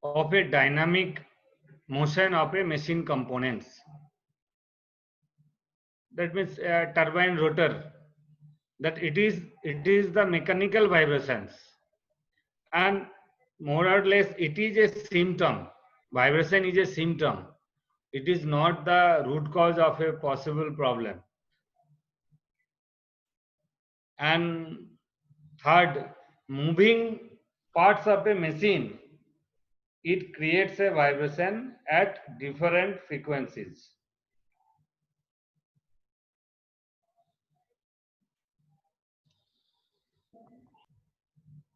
of a dynamic motion of a machine components. That means a turbine rotor, that it is the mechanical vibrations, and more or less it is a symptom. Vibration is a symptom. It is not the root cause of a possible problem. And third, moving parts of a machine, it creates a vibration at different frequencies.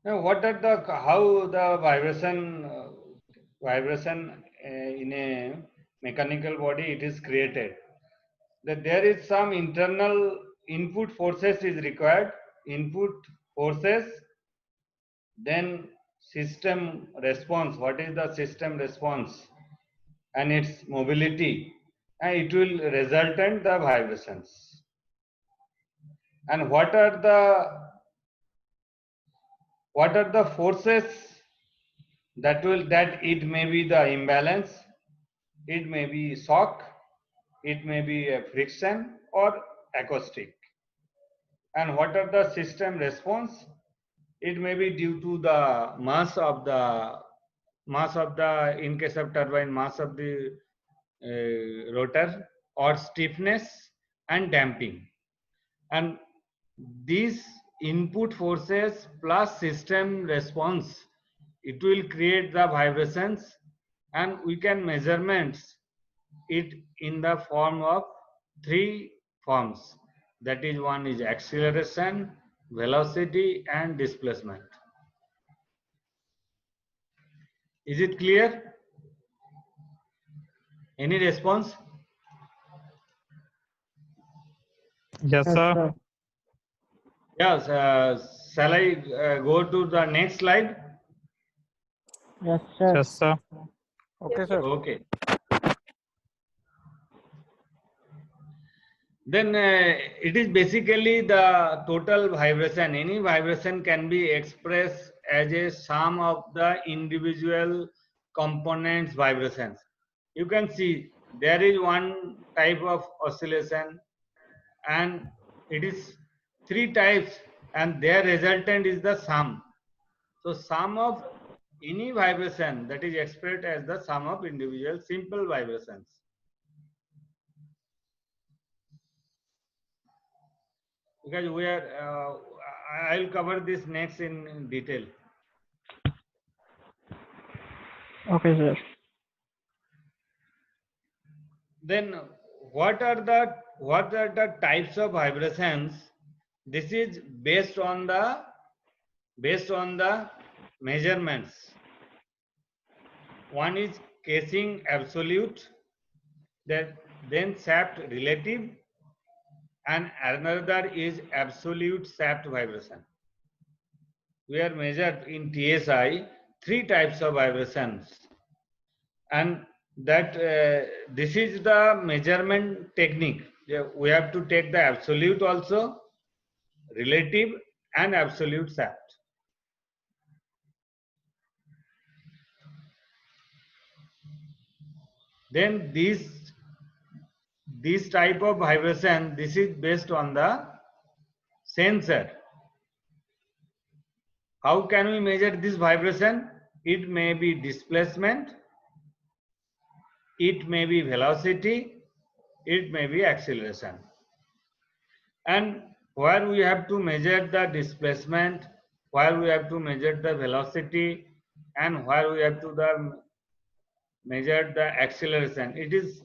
Now, what are the how the vibration in a mechanical body it is created? That there is some internal input forces is required. Input forces, then system response. What is the system response and its mobility, and it will resultant the vibrations. And what are the forces that it may be the imbalance, it may be shock, it may be a friction or acoustic. And what are the system response? It may be due to the mass of the in case of turbine, mass of the rotor, or stiffness and damping. And these input forces plus system response, it will create the vibrations, and we can measurements it in the form of three forms. That is, one is acceleration, velocity and displacement. Is it clear? Any response? Yes, sir. Yes. Shall I go to the next slide? Yes, sir. Yes, sir. Okay, sir. Okay. Then it is basically the total vibration. Any vibration can be expressed as a sum of the individual components vibrations. You can see there is one type of oscillation, and it is three types, and their resultant is the sum. So sum of any vibration, that is expressed as the sum of individual simple vibrations. Because we are, I'll cover this next in detail. Okay, sir. Then what are the types of vibrations? This is based on the measurements. One is casing absolute, then shaft relative, and another is absolute shaft vibration. We are measured in TSI three types of vibrations, and that this is the measurement technique. We have to take the absolute also, relative and absolute shaft. Then this type of vibration, this is based on the sensor. How can we measure this vibration? It may be displacement, it may be velocity, it may be acceleration. And where we have to measure the displacement, where we have to measure the velocity, and where we have to measure the acceleration, it is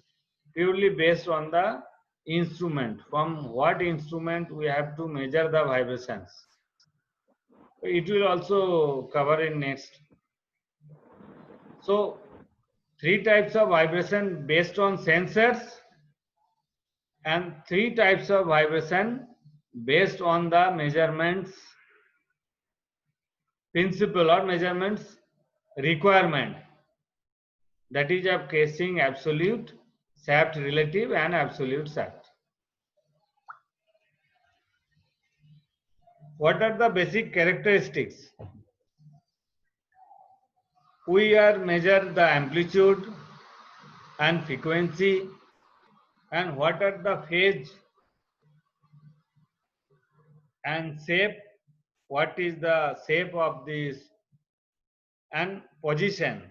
purely based on the instrument. From what instrument we have to measure the vibrations. It will also cover in next. So three types of vibration based on sensors, and three types of vibration based on the measurements principle or measurements requirement. That is of casing absolute, shaft relative and absolute shaft. What are the basic characteristics? we are measure the amplitude and frequency, and what are the phase and shape, what is the shape of this and position.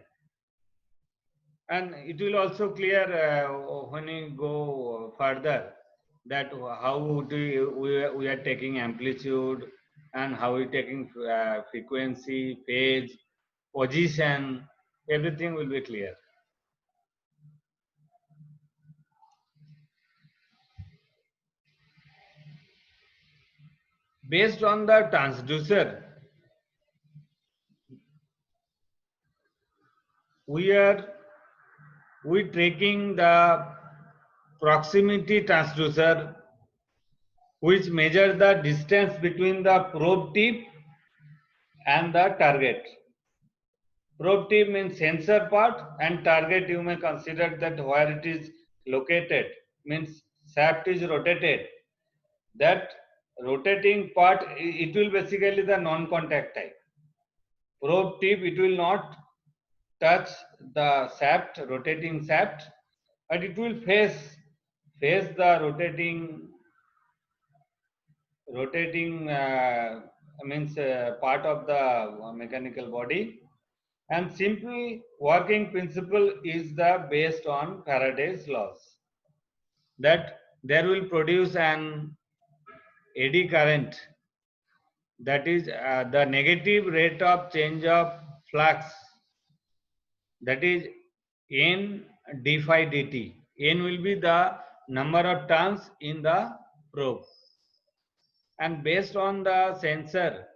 And it will also clear when we go further that how we are taking amplitude and how we taking frequency, phase, position, everything will be clear. Based on the transducer, we tracking the proximity transducer, which measure the distance between the probe tip and the target. Probe tip means sensor part, and target you may consider that where it is located, means shaft is rotated. That rotating part, it will basically the non-contact type. Probe tip, it will not touch the shaft, rotating shaft, but it will face the rotating means part of the mechanical body. And simple working principle is the based on Faraday's laws, that there will produce an eddy current, that is the negative rate of change of flux, that is n d phi dt. N will be the number of turns in the probe, and based on the sensor,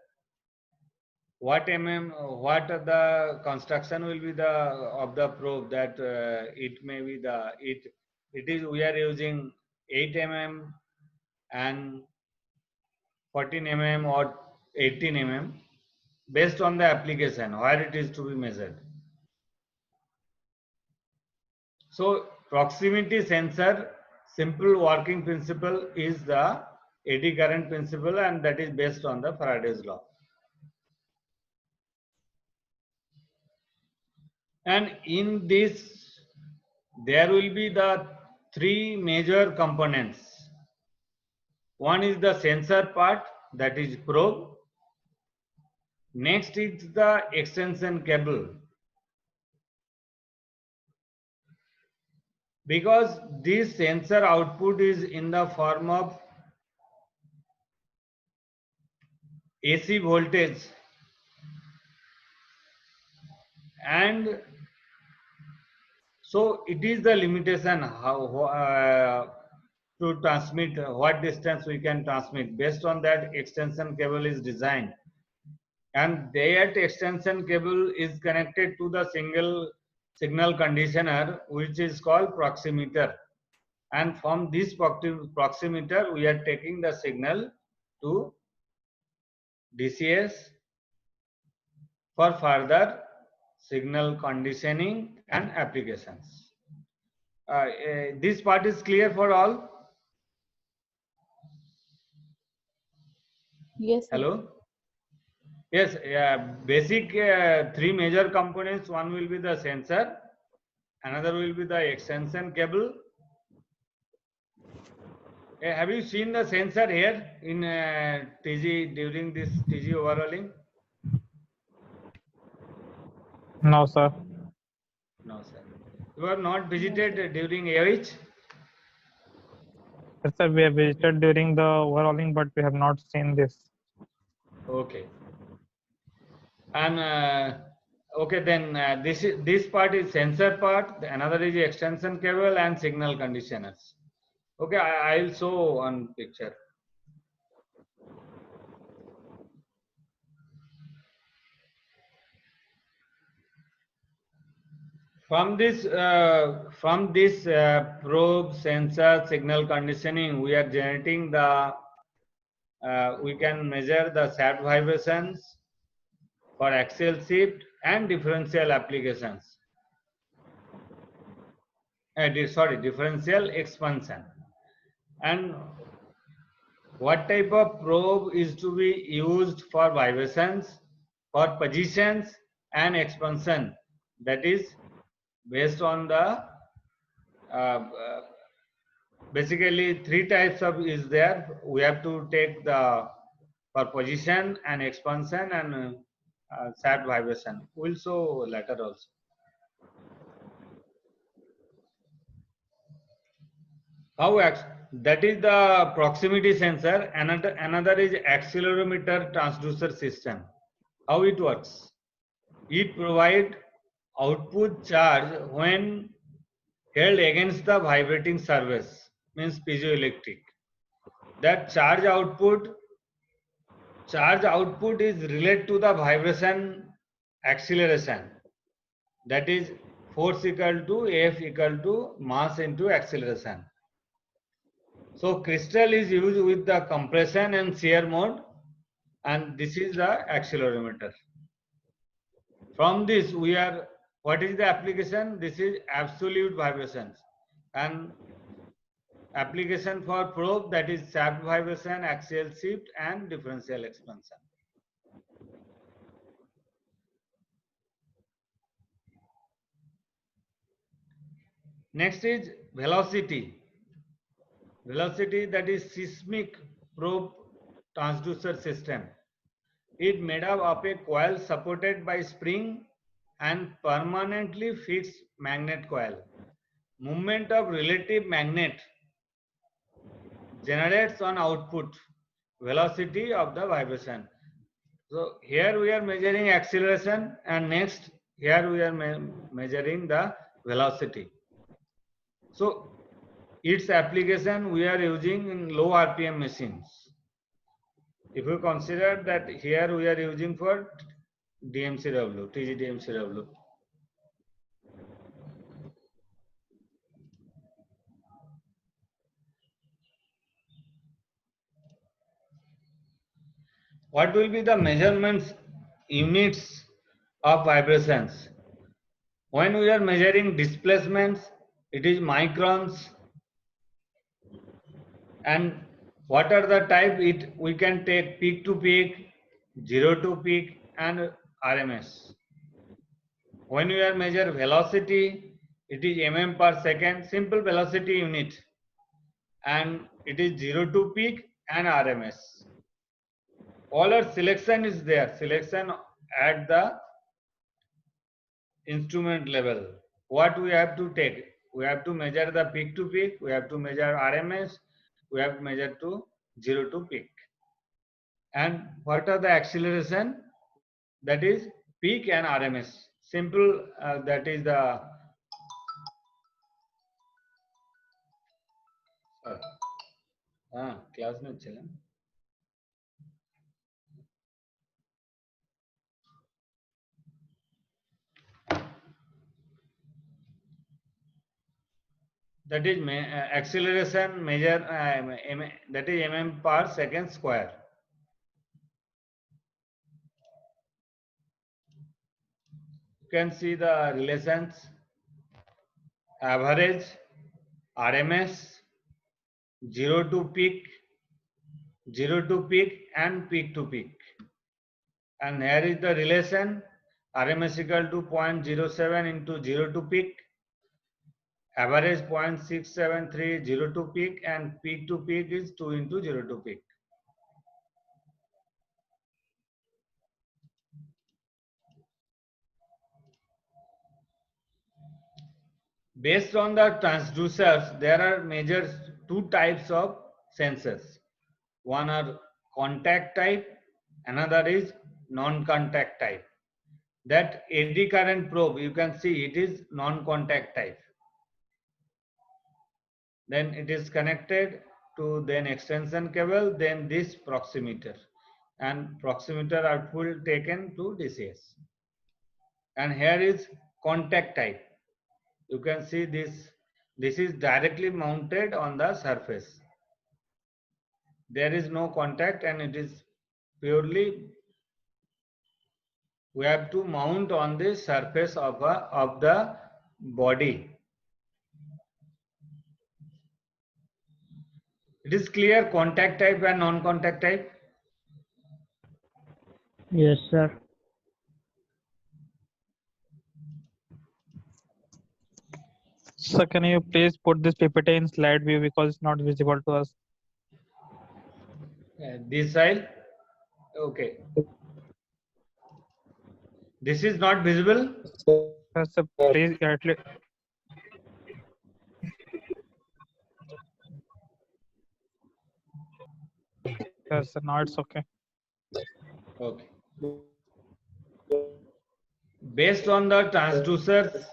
what the construction will be the of the probe, that it may be the it is we are using 8 mm and 14 mm or 18 mm based on the application where it is to be measured. So proximity sensor simple working principle is the eddy current principle, and that is based on the Faraday's law. And in this, there will be the three major components. One is the sensor part, that is probe. Next is the extension cable. Because this sensor output is in the form of AC voltage, and so it is the limitation how to transmit, what distance we can transmit. Based on that, extension cable is designed, and that extension cable is connected to the single signal conditioner, which is called proximeter, and from this proximeter we are taking the signal to DCS for further signal conditioning and applications. This part is clear for all? Yes, sir. Hello? Yes, basic three major components. One will be the sensor, another will be the extension cable. Have you seen the sensor here in TG during this TG overhauling? No, sir. No, sir. You are not visited during AOH? Yes, sir. We have visited during the overhauling, but we have not seen this. Okay. And okay, then this part is sensor part. Another is extension cable and signal conditioners. Okay, I'll show on picture. From this probe, sensor, signal conditioning, we are generating the we can measure the shaft vibrations for axial shift and differential applications. Sorry, differential expansion. And what type of probe is to be used for vibrations, for positions and expansion? That is based on the basically three types of is there. We have to take the for position and expansion and sad vibration. We'll show later also. How that is the proximity sensor. Another is accelerometer transducer system. How it works? It provides output charge when held against the vibrating surface, means piezoelectric. That charge output is related to the vibration acceleration. That is force equal to F equal to mass into acceleration. So crystal is used with the compression and shear mode, and this is the accelerometer. From this we are, what is the application? This is absolute vibrations, and application for probe, that is shaft vibration, axial shift and differential expansion. Next is velocity. Velocity, that is seismic probe transducer system. It made up of a coil supported by spring and permanently fixed magnet coil. Movement of relative magnet generates on output velocity of the vibration. So here we are measuring acceleration, and next here we are measuring the velocity. So its application we are using in low RPM machines. If you consider that here we are using for DMCW, TGDMCW. What will be the measurements units of vibrations? When we are measuring displacements, it is microns. And what are the type? We can take peak to peak, zero to peak, and RMS. When we are measure velocity, it is mm per second, simple velocity unit, and it is zero to peak and RMS. All our selection is there, selection at the instrument level. What we have to take? We have to measure the peak to peak, we have to measure RMS, we have to measure to zero to peak. And what are the acceleration? That is peak and RMS. Simple, that is the class में चला. That is acceleration measure, that is mm per second square. You can see the relations: average, RMS, zero to peak, and peak to peak. And here is the relation: RMS equal to 0.07 into zero to peak, average 0.673 zero to peak, and peak to peak is 2 into zero to peak. Based on the transducers, there are major two types of sensors. One are contact type, another is non-contact type. That eddy current probe, you can see it is non-contact type. Then it is connected to then extension cable, then this proximeter, and proximeter output taken to DCS. And here is contact type. You can see this is directly mounted on the surface. There is no contact, and it is purely we have to mount on the surface of the body. It is clear, contact type and non-contact type. Yes, sir. So can you please put this PPT in slide view because it's not visible to us? This side, okay. This is not visible. Yes, sir, please at least. Yes, sir, now it's okay. Okay. Based on the transducers,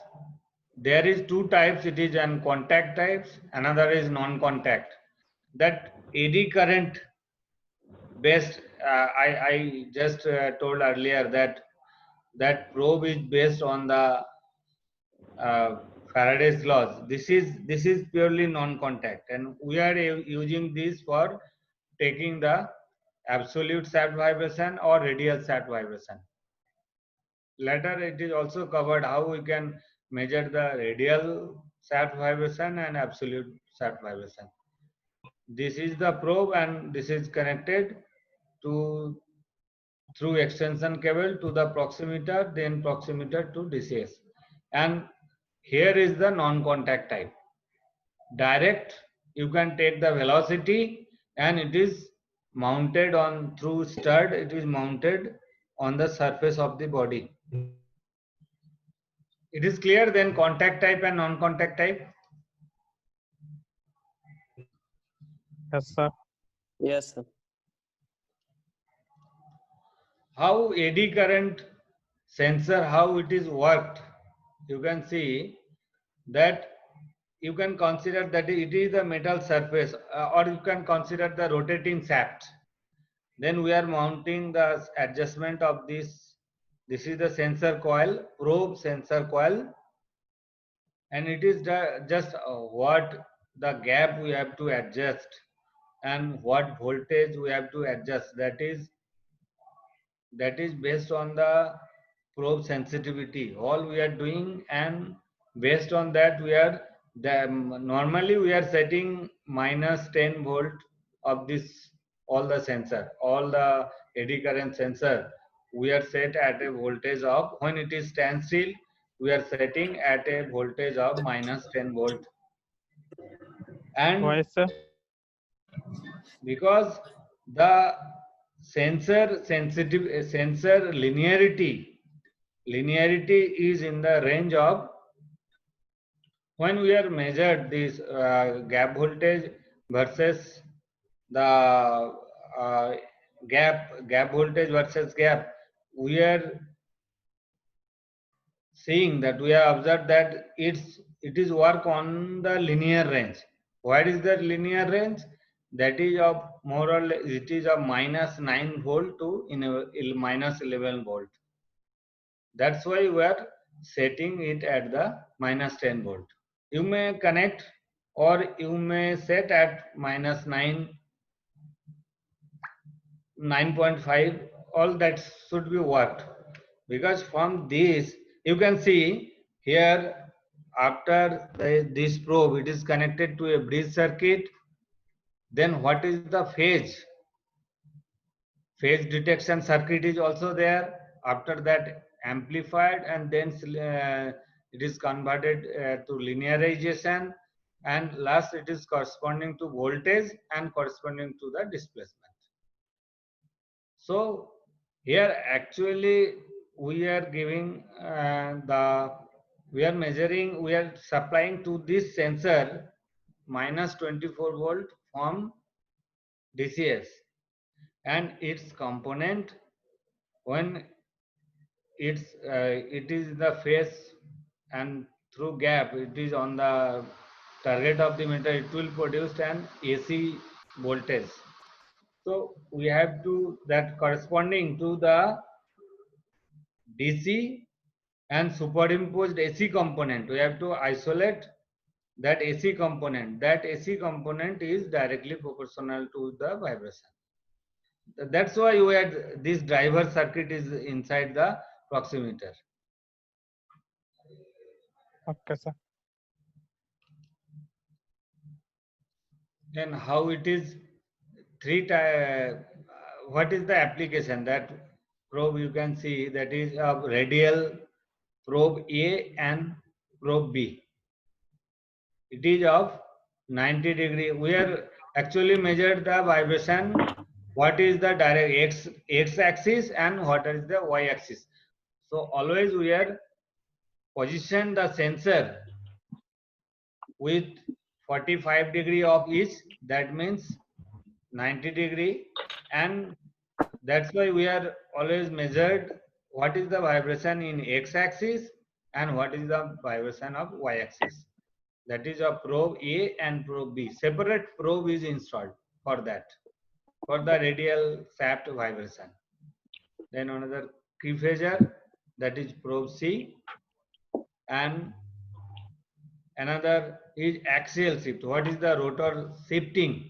there is two types. It is an contact types, another is non-contact. That AD current based, I just told earlier that probe is based on the Faraday's laws. This is purely non-contact, and we are using this for taking the absolute shaft vibration or radial shaft vibration. Later, it is also covered how we can measure the radial shaft vibration and absolute shaft vibration. This is the probe, and this is connected to through extension cable to the proximeter, then proximeter to DCS. And here is the non-contact type. Direct, you can take the velocity, and it is mounted on through stud, it is mounted on the surface of the body. It is clear then contact type and non-contact type. Yes, sir. Yes, sir. How AD current sensor, how it is worked, you can see that you can consider that it is the metal surface, or you can consider the rotating shaft. Then we are mounting the adjustment of this. This is the sensor coil, probe sensor coil, and it is just what the gap we have to adjust and what voltage we have to adjust. That is based on the probe sensitivity. All we are doing, and based on that we are normally we are setting minus 10 volt of this, all the sensor, all the eddy current sensor we are set at a voltage of, when it is standstill we are setting at a voltage of minus 10 volt. And Why, sir? because the sensor linearity is in the range of, when we are measured this gap voltage versus the gap voltage versus gap, we are seeing that we have observed that it is work on the linear range. What is the linear range? That is of more or less, it is of minus 9 volt to minus 11 volt. That's why we are setting it at the minus 10 volt. You may connect or you may set at minus 9.5, all that should be worked, because from this you can see here, after this probe it is connected to a bridge circuit. Then what is the phase detection circuit is also there. After that amplified, and then it is converted to linearization, and last it is corresponding to voltage and corresponding to the displacement. So here actually we are giving we are measuring, we are supplying to this sensor minus 24 volt from DCS, and its component, when it is the phase and through gap it is on the target of the meter, it will produce an AC voltage. So we have to, that corresponding to the DC and superimposed AC component, we have to isolate that AC component. That AC component is directly proportional to the vibration. That's why we had this driver circuit is inside the proximeter. Okay, sir. Then how it is what is the application? That probe you can see, that is a radial probe A and probe B. it is of 90 degree. We are actually measured the vibration. What is the direct x axis and what is the y axis? So always we are position the sensor with 45 degree of each. That means 90 degree, and that's why we are always measured what is the vibration in x axis and what is the vibration of y axis. That is a probe A and probe B. Separate probe is installed for that, for the radial shaft vibration. Then another key phasor, that is probe C, and another is axial shift. What is the rotor shifting?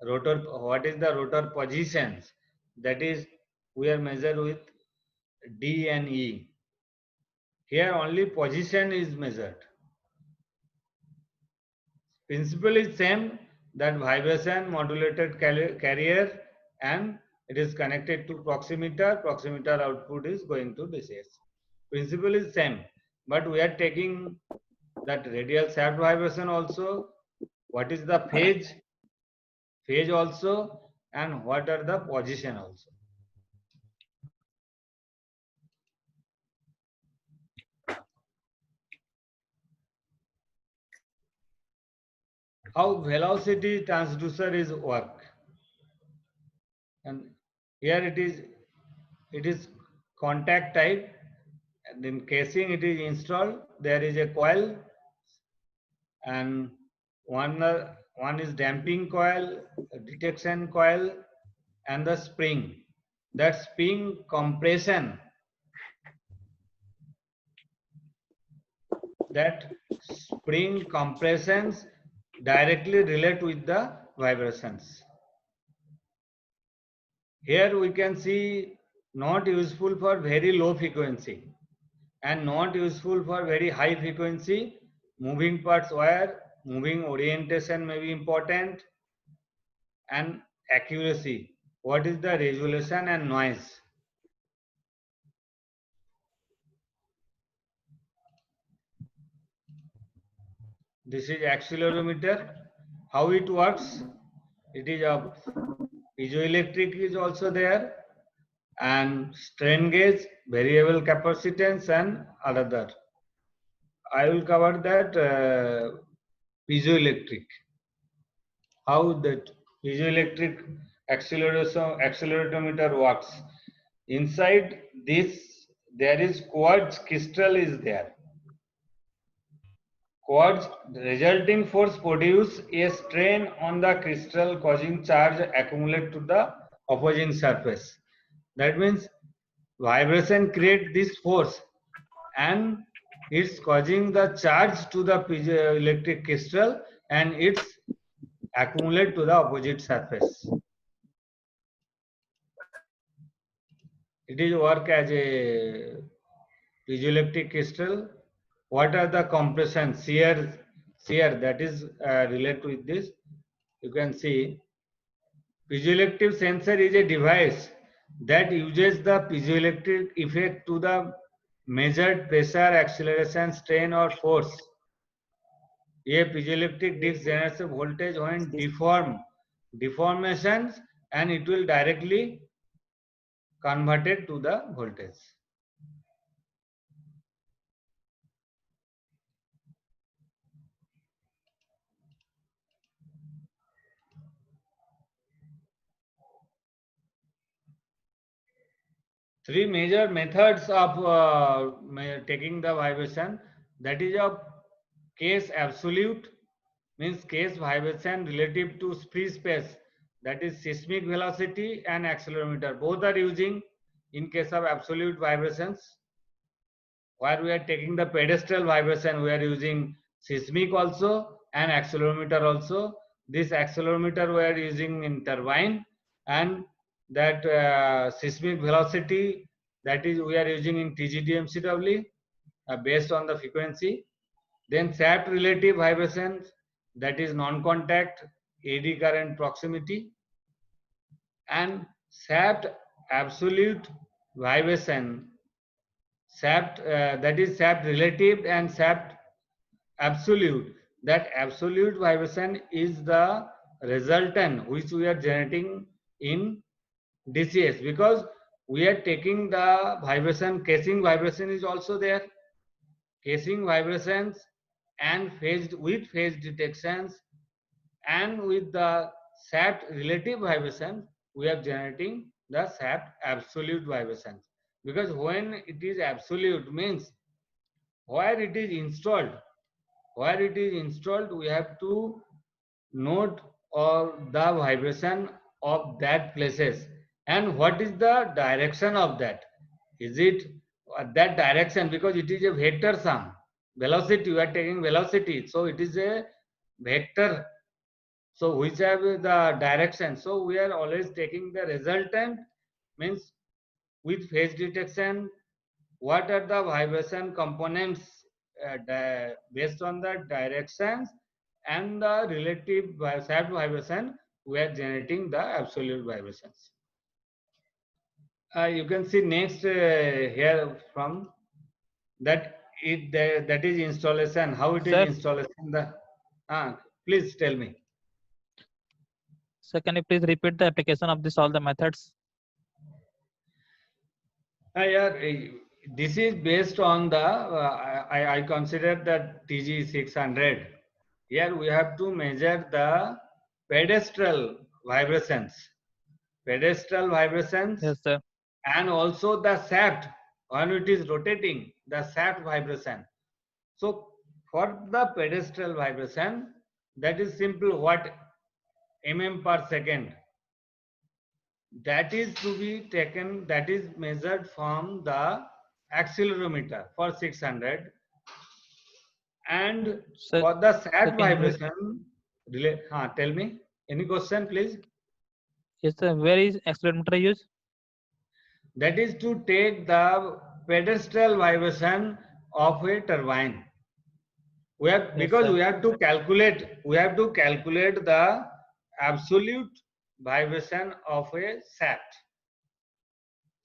Rotor, what is the rotor positions? That is we are measured with D and E. Here only position is measured. Principle is same, that vibration modulated carrier, and it is connected to proximeter. Proximeter output is going to DCS. Principle is same, but we are taking that radial shaft vibration also. What is the phase also, and what are the position also. How velocity transducer is work, and here it is contact type, and in casing it is installed. There is a coil, and one is damping coil, detection coil, and the spring. That spring compression, that spring compressions directly relate with the vibrations. Here we can see not useful for very low frequency and not useful for very high frequency. Moving parts wire, moving orientation may be important, and accuracy. What is the resolution and noise? This is accelerometer. How it works? It is a piezoelectric is also there, and strain gauge, variable capacitance, and another. I will cover that piezoelectric. How that piezoelectric accelerometer works. Inside this, there is quartz crystal is there. Quartz resulting force produce a strain on the crystal, causing charge accumulate to the opposing surface. That means vibration create this force, and it's causing the charge to the piezoelectric crystal, and it's accumulate to the opposite surface. It is work as a piezoelectric crystal. What are the compression, shear that is related with this? You can see piezoelectric sensor is a device that uses the piezoelectric effect to the measured pressure, acceleration, strain, or force. A piezoelectric disc generates a voltage when deformations, and it will directly converted to the voltage. Three major methods of taking the vibration. That is a case absolute, means case vibration relative to free space, that is seismic velocity and accelerometer. Both are using in case of absolute vibrations. Where we are taking the pedestal vibration, we are using seismic also and accelerometer also. This accelerometer we are using in turbine, and that seismic velocity, that is we are using in TGD-MCW based on the frequency. Then shaft relative vibrations, that is non-contact eddy current proximity, and shaft absolute vibration, shaft that is shaft relative and shaft absolute. that absolute vibration is the resultant which we are generating in DCS, because we are taking the vibration, casing vibration is also there, casing vibrations and phase detections, and with the shaft relative vibration we are generating the shaft absolute vibrations. Because when it is absolute means where it is installed, we have to note or the vibration of that places, and what is the direction of that. Is it that direction, because it is a vector sum, velocity, we are taking velocity, so it is a vector, so which have the direction, so we are always taking the resultant, means with phase detection what are the vibration components based on the directions and the relative shaft vibration, we are generating the absolute vibrations. You can see next here from that that is installation, how it is Sir? installation, the please tell me. So can you please repeat the application of this all the methods? Yeah, this is based on the I consider that TG 600. Here we have to measure the pedestal vibrations, Yes, sir. and also the shaft when it is rotating, the shaft vibration. So for the pedestal vibration, that is simple, what per second, that is to be taken, that is measured from the accelerometer for 600, and Sir, for the shaft can you vibration tell me any question please. yes, sir. Where is accelerometer used? That is to take the pedestal vibration of a turbine. We have, Yes, because sir. we have to calculate the absolute vibration of a shaft.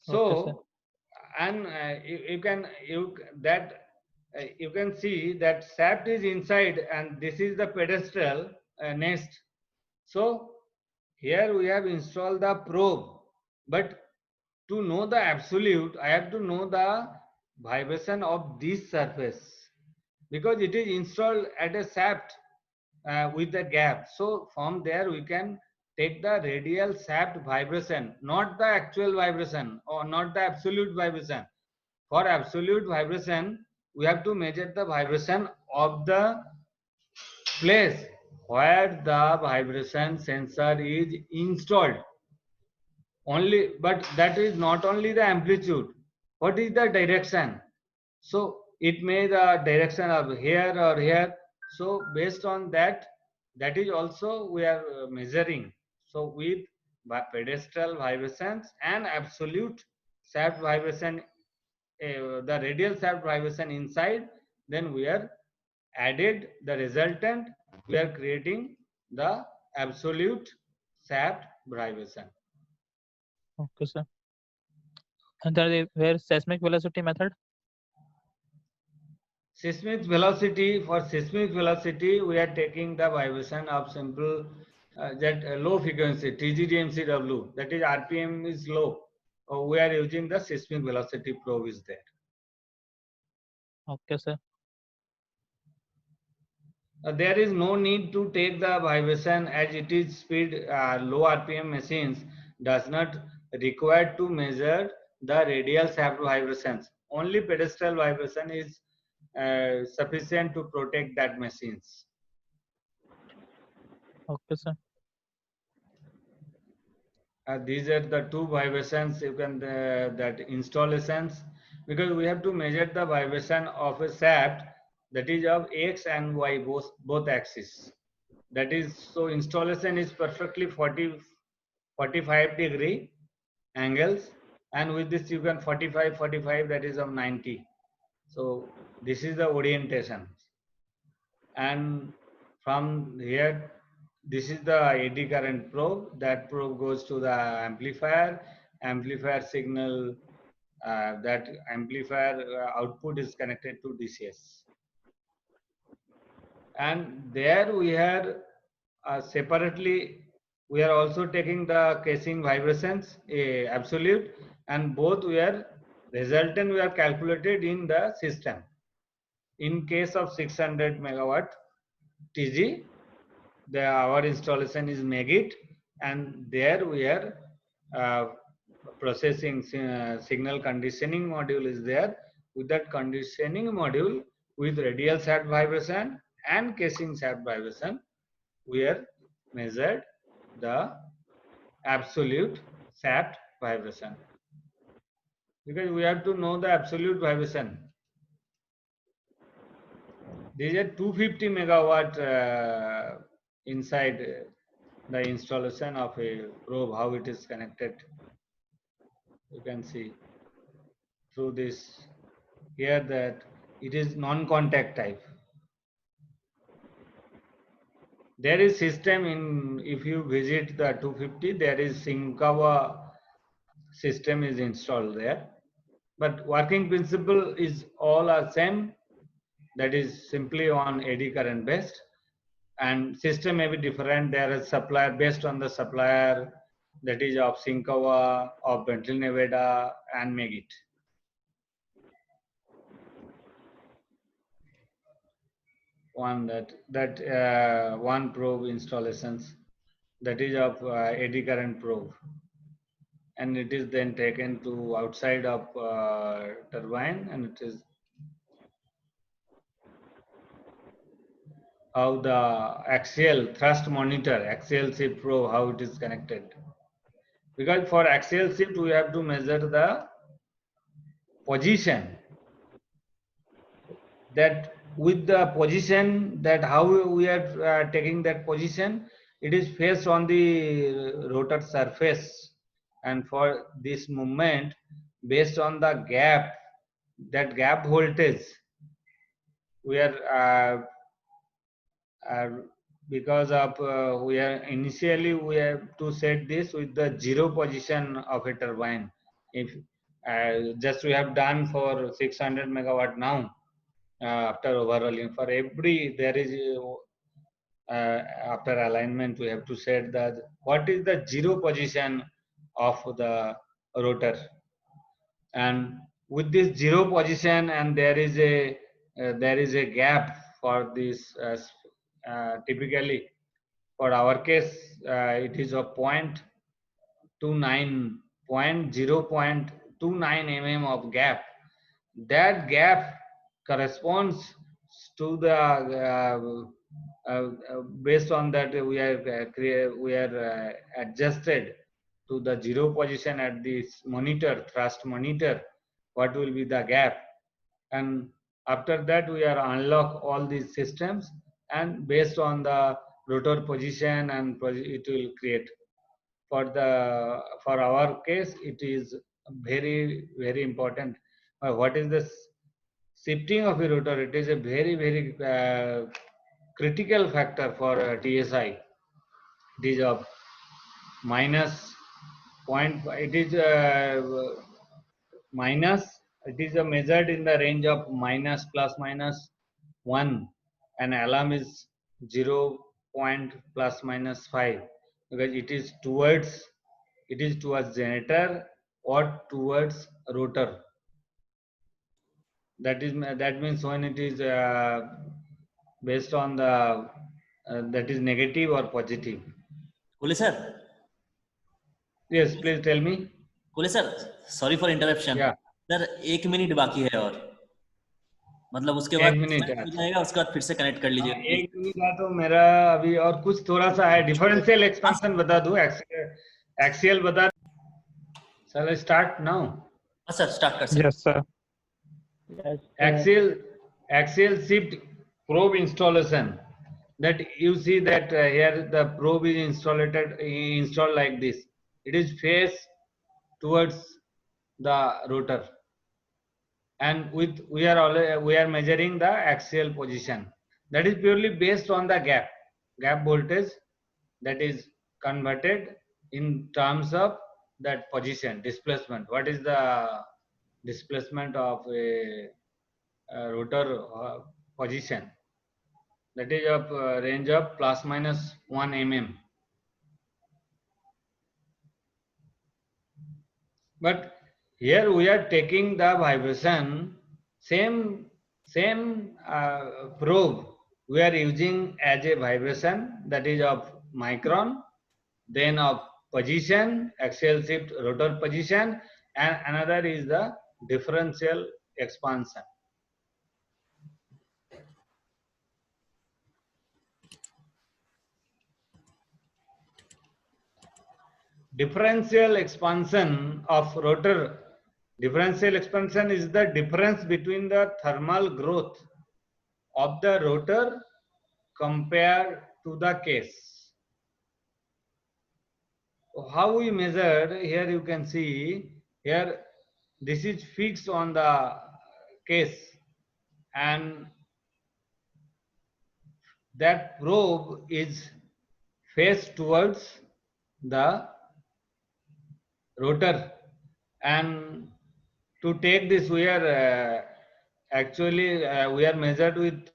Okay, sir. So, and you can see that shaft is inside and this is the pedestal nest. So here we have installed the probe, but to know the absolute, I have to know the vibration of this surface, because it is installed at a shaft with the gap. So from there we can take the radial shaft vibration, not the actual vibration or not the absolute vibration. For absolute vibration, we have to measure the vibration of the place where the vibration sensor is installed. Only, but that is not only the amplitude. What is the direction? So it may the direction of here or here. So based on that, that is also we are measuring. So with pedestal vibrations and absolute shaft vibration, the radial shaft vibration inside, then we are added the resultant, we are creating the absolute shaft vibration. Okay, sir. And there is where seismic velocity method? Seismic velocity, for seismic velocity, we are taking the vibration of simple that low frequency TGDMCW, that is RPM is low. We are using the seismic velocity probe is there. Okay, sir. There is no need to take the vibration as it is speed. Low RPM machines does not require to measure the radial shaft vibrations. Only pedestal vibration is sufficient to protect that machines. Okay, sir. These are the two vibrations you can that installations, because we have to measure the vibration of a shaft, that is of x and y both axes. That is, so installation is perfectly 45 degree angles, and with this you can 45 that is of 90. So this is the orientation, and from here this is the AD current probe. That probe goes to the amplifier signal, that amplifier output is connected to DCS. and there we are separately, we are also taking the casing vibrations absolute, and both we are resultant we are calculated in the system. In case of 600 megawatt TG, our installation is Megit, and there we are uh, processing signal conditioning module is there. With that conditioning module, with radial shaft vibration and casing shaft vibration, we have measured the absolute shaft vibration, because we have to know the absolute vibration. There is a 250 megawatt inside the installation of a probe, how it is connected. You can see through this here that it is non-contact type. There is system in, if you visit the 250, there is Shinkawa system is installed there, but working principle is all are same, that is simply on AD current based, and system may be different. There is supplier based on the supplier, that is of Shinkawa, of Bentley Nevada and Megit. One one probe installations, that is of eddy current probe, and it is then taken to outside of turbine, and it is how the axial thrust monitor, axial shift probe, how it is connected. Because for axial shift we have to measure the position, that with the position, that how we are taking that position, it is faced on the rotor surface, and for this movement based on the gap, that gap voltage we are because of we are initially we have to set this with the zero position of a turbine. If just we have done for 600 megawatt now, after overhauling, for every there is after alignment we have to set that what is the zero position of the rotor, and with this zero position, and there is a gap for this typically for our case it is a 0.29 mm of gap. That gap corresponds to the based on that we are adjusted to the zero position at this monitor, thrust monitor, what will be the gap, and after that we are unlock all these systems, and based on the rotor position and it will create. For our case it is very very important. What is the shifting of a rotor? It is a very very critical factor for TSI. It is of minus point. It is minus. It is measured in the range of minus plus minus 1, and alarm is 0 point plus minus 5, because it is towards generator or towards rotor. That means when it is based on the that is negative or positive. Kohli sir, Yes, please tell me. Kohli sir, sorry for interruption Yeah. Sir, 1 minute बाकी है और मतलब उसके 1 बाद minute हो जाएगा, उसके बाद फिर से कनेक्ट कर लीजिए। 1 मिनट का तो मेरा अभी और कुछ थोड़ा सा है, डिफरेंशियल एक्सपेंशन बता दूं, एक्सियल बता। Shall I start now? हाँ सर, स्टार्ट कर सकते। Yes, sir. Yes, Axial shift probe installation. That you see that here the probe is installed like this. It is face towards the rotor, and we are measuring the axial position. That is purely based on the gap voltage, that is converted in terms of that position displacement. What is the displacement of a rotor position? that is of range of plus minus 1 mm. But here we are taking the vibration, same probe we are using as a vibration, that is of micron, then of position, axial shift rotor position, and another is the differential expansion. Differential expansion of rotor. Differential expansion is the difference between the thermal growth of the rotor compared to the case. How we measure, here you can see, here this is fixed on the case, and that probe is faced towards the rotor, and to take this we are actually we are measured with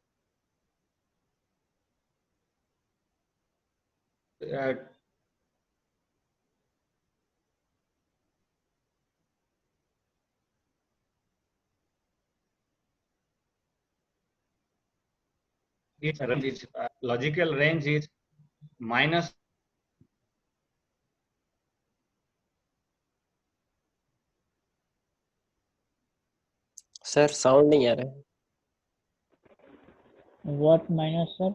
its range, its logical range is minus sir sound नहीं आ रहा है. What minus, sir?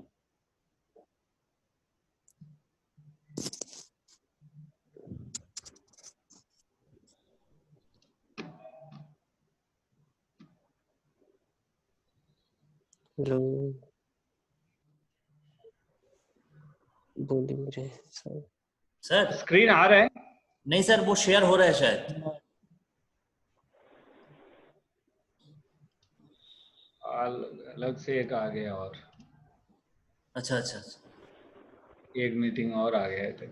Hello बोलिए मुझे sir. Sir screen आ रहा है. नहीं sir, वो share हो रहा है शायद. No. अलग से एक आ गया और अच्छा अच्छा अच्छा. एक मीटिंग और आ गया है.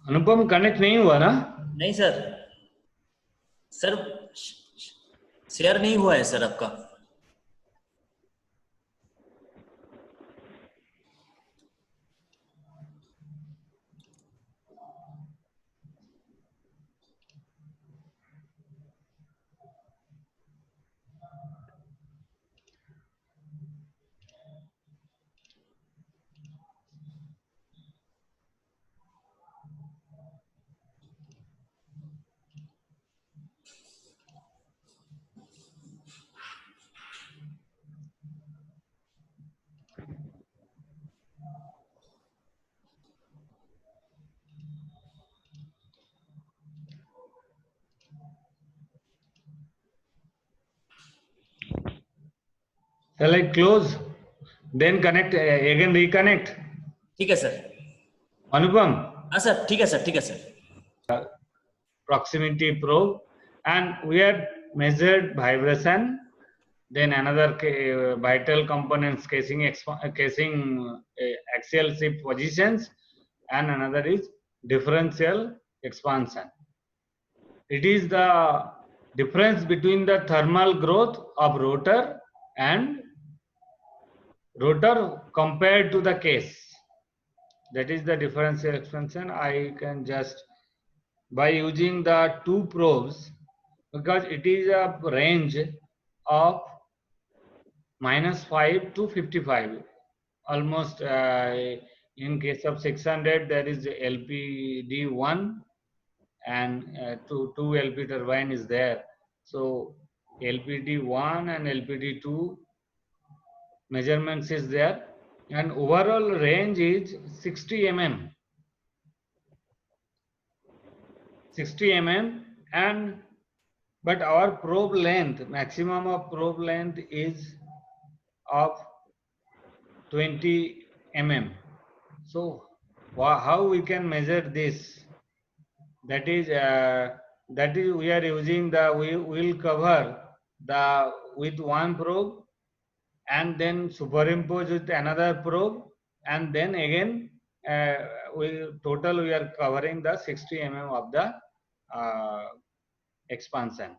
अनुपम कनेक्ट नहीं हुआ ना? नहीं सर, सर शेयर नहीं हुआ है सर आपका. Shall I close? Then connect again, reconnect. ठीक है सर. अनुपम, हाँ सर, ठीक है सर, ठीक है sir. proximity probe, and we had measured vibration. Then another vital components, casing axial shift positions, and another is differential expansion. It is the difference between the thermal growth of rotor and rotor compared to the case. That is the differential expansion. I can just, by using the two probes, because it is a range of -5 to 55, almost In case of 600, there is LPD1 and two LP turbine is there. So LPD1 and LPD2 measurements is there, and overall range is 60 mm. 60 mm, and but our probe length, maximum of probe length is of 20 mm. So how we can measure this? That is we are using we will cover the with one probe and then superimpose with another probe, and then again we are covering the 60 mm of the expansion.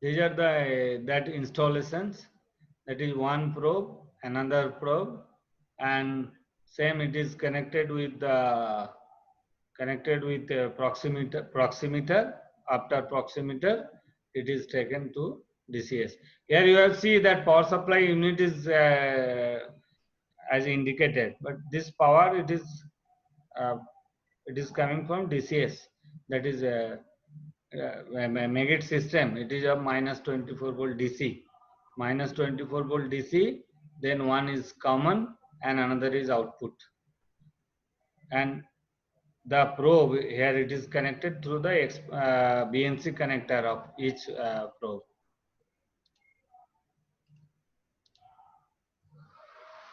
These are the that installations. That is one probe, another probe, and same it is connected with the proximeter. After proximeter, it is taken to DCS. Here you have see that power supply unit is as indicated, but this power it is coming from DCS. That is Megit system. It is a minus 24 volt DC. Minus 24 volt DC. Then one is common and another is output. And the probe here it is connected through the BNC connector of each probe.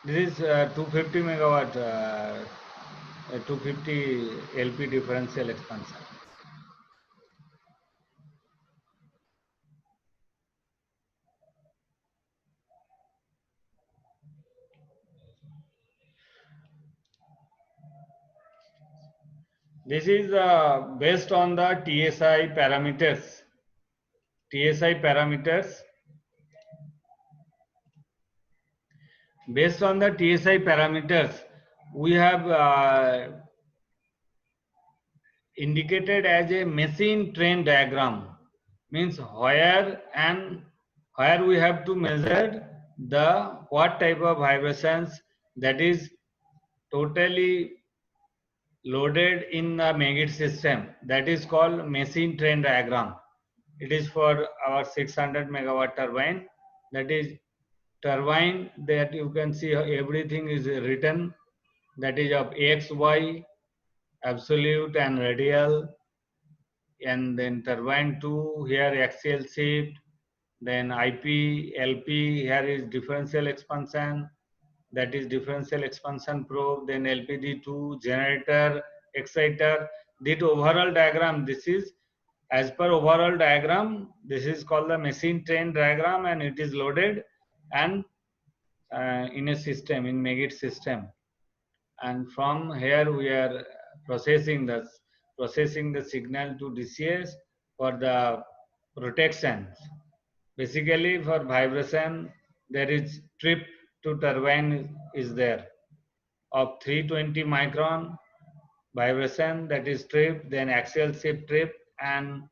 This is 250 megawatt 250 LP differential expansion. This is based on the TSI parameters. TSI parameters. Based on the TSI parameters, we have indicated as a machine train diagram. Means where we have to measure the what type of vibrations that is totally loaded in the Megit system. That is called machine train diagram. It is for our 600 megawatt turbine. That is turbine that you can see everything is written. That is of X, Y, absolute and radial. And then turbine 2, here axial shift. Then IP, LP, here is differential expansion. That is differential expansion probe. Then LPD2, generator, exciter. This overall diagram, this is as per overall diagram, this is called the machine train diagram, and it is loaded and in a system, in Megit system. And from here we are processing the signal to DCS for the protection. Basically for vibration, there is trip to turbine is there of 320 micron vibration, that is trip, then axial shift trip, and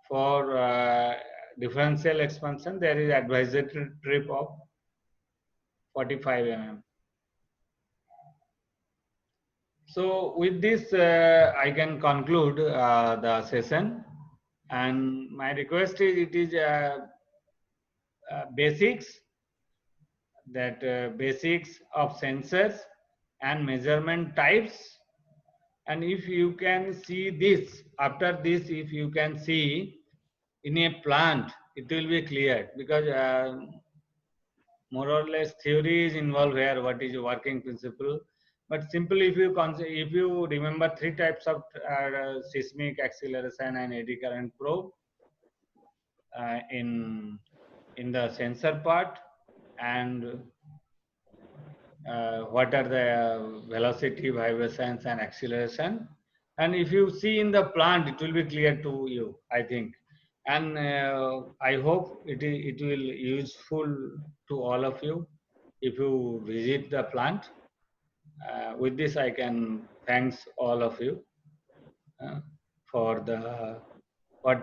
for differential expansion there is advisory trip of 45 mm. So with this I can conclude the session, and my request is it is basics, that basics of sensors and measurement types. And if you can see this, after this if you can see in a plant, it will be clear, because more or less theory is involved here, what is working principle. But simply if you remember three types of seismic acceleration and eddy current probe in the sensor part, and what are the velocity, vibrations and acceleration. And if you see in the plant, it will be clear to you, I think. And I hope it will useful to all of you if you visit the plant. With this, I can thanks all of you. for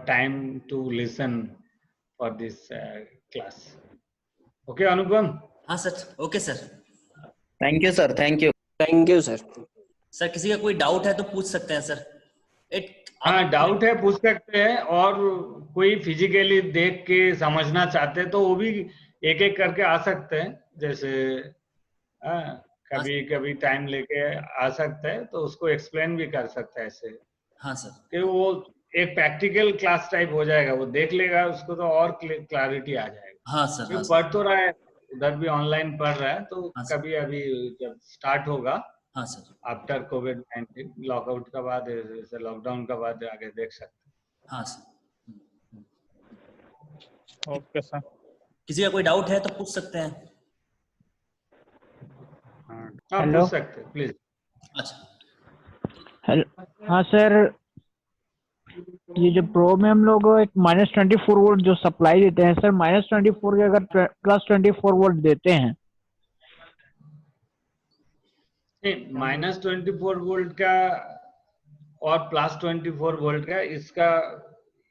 time to listen for this class. Okay, Anupam? हाँ sir, okay sir. Thank you sir, thank you. Thank you sir. Sir किसी का कोई doubt है तो पूछ सकते हैं sir. हाँ, डाउट है पूछ सकते हैं, और कोई फिजिकली देख के समझना चाहते हैं तो वो भी एक एक करके आ सकते हैं. जैसे कभी कभी टाइम लेके आ सकते हैं तो उसको एक्सप्लेन भी कर सकते हैं ऐसे. हाँ सर. कि वो एक प्रैक्टिकल क्लास टाइप हो जाएगा, वो देख लेगा उसको तो और क्लैरिटी आ जाएगा. हाँ सर. क्योंकि पढ़ तो रहा है, उधर भी ऑनलाइन पढ़ रहा है, तो हाँ सर. कभी अभी जब स्टार्ट होगा हाँ सर. आफ्टर कोविड-19 लॉकआउट का बाद, जैसे लॉकडाउन का बाद आगे देख सकते हैं. हाँ सर. Okay, sir. किसी का कोई डाउट है तो पूछ सकते हैं. हाँ, Hello? पूछ सकते हैं प्लीज. अच्छा. हेलो. हाँ सर, ये जो प्रो में हम लोग एक -24 वोल्ट जो सप्लाई देते हैं सर, -24 के अगर +24 वोल्ट देते हैं -24 वोल्ट का और +24 वोल्ट का, इसका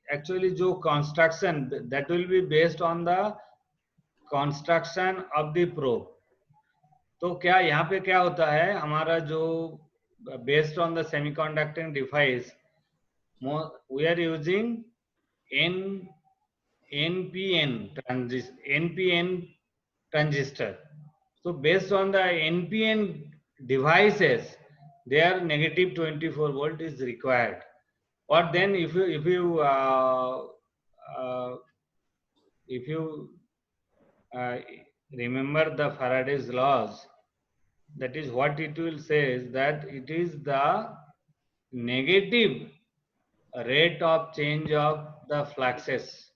एक्चुअली जो construction that will be based on the construction of the pro. तो क्या यहाँ पे क्या होता है, हमारा जो based on the semiconducting device we are using NPN transistor. So based on the NPN devices, their -24 volt is required. Or then if you remember the Faraday's laws, that is what it will say is that it is the negative rate of change of the fluxes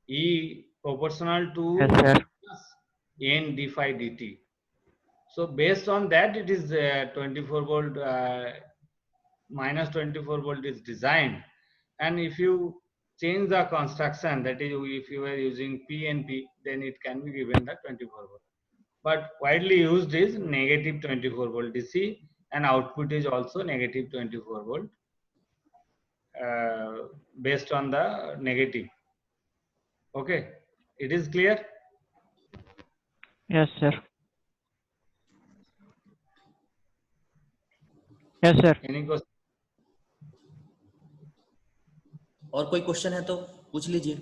E proportional to Yes, sir. N d phi dt. So based on that, it is 24 volt, -24 volt is designed. And if you change the construction, that is if you are using PNP, then it can be given the 24 volt. But widely used is -24 volt DC, and output is also -24 volt based on the negative. Okay, it is clear? Yes sir. Yes sir. Any question? और कोई question है तो पूछ लीजिए.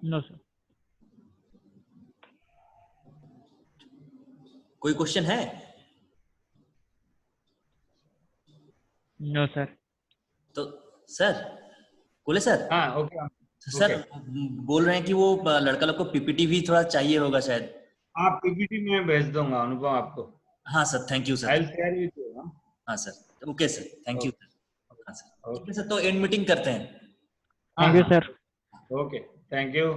No sir. कोई question है? No sir. तो sir, बोले सर. हाँ, okay. सर बोल रहे हैं कि वो लड़का लोग को पीपीटी भी थोड़ा चाहिए होगा शायद. आप पीपीटी में भेज दूंगा अनुपम आपको. हाँ sir, thank you sir. I'll share with you. हाँ? हाँ sir, okay sir, thank you sir. हाँ सर, Okay. ठीक है सर, तो एंड मीटिंग करते हैं. Thank you sir. Okay, thank you.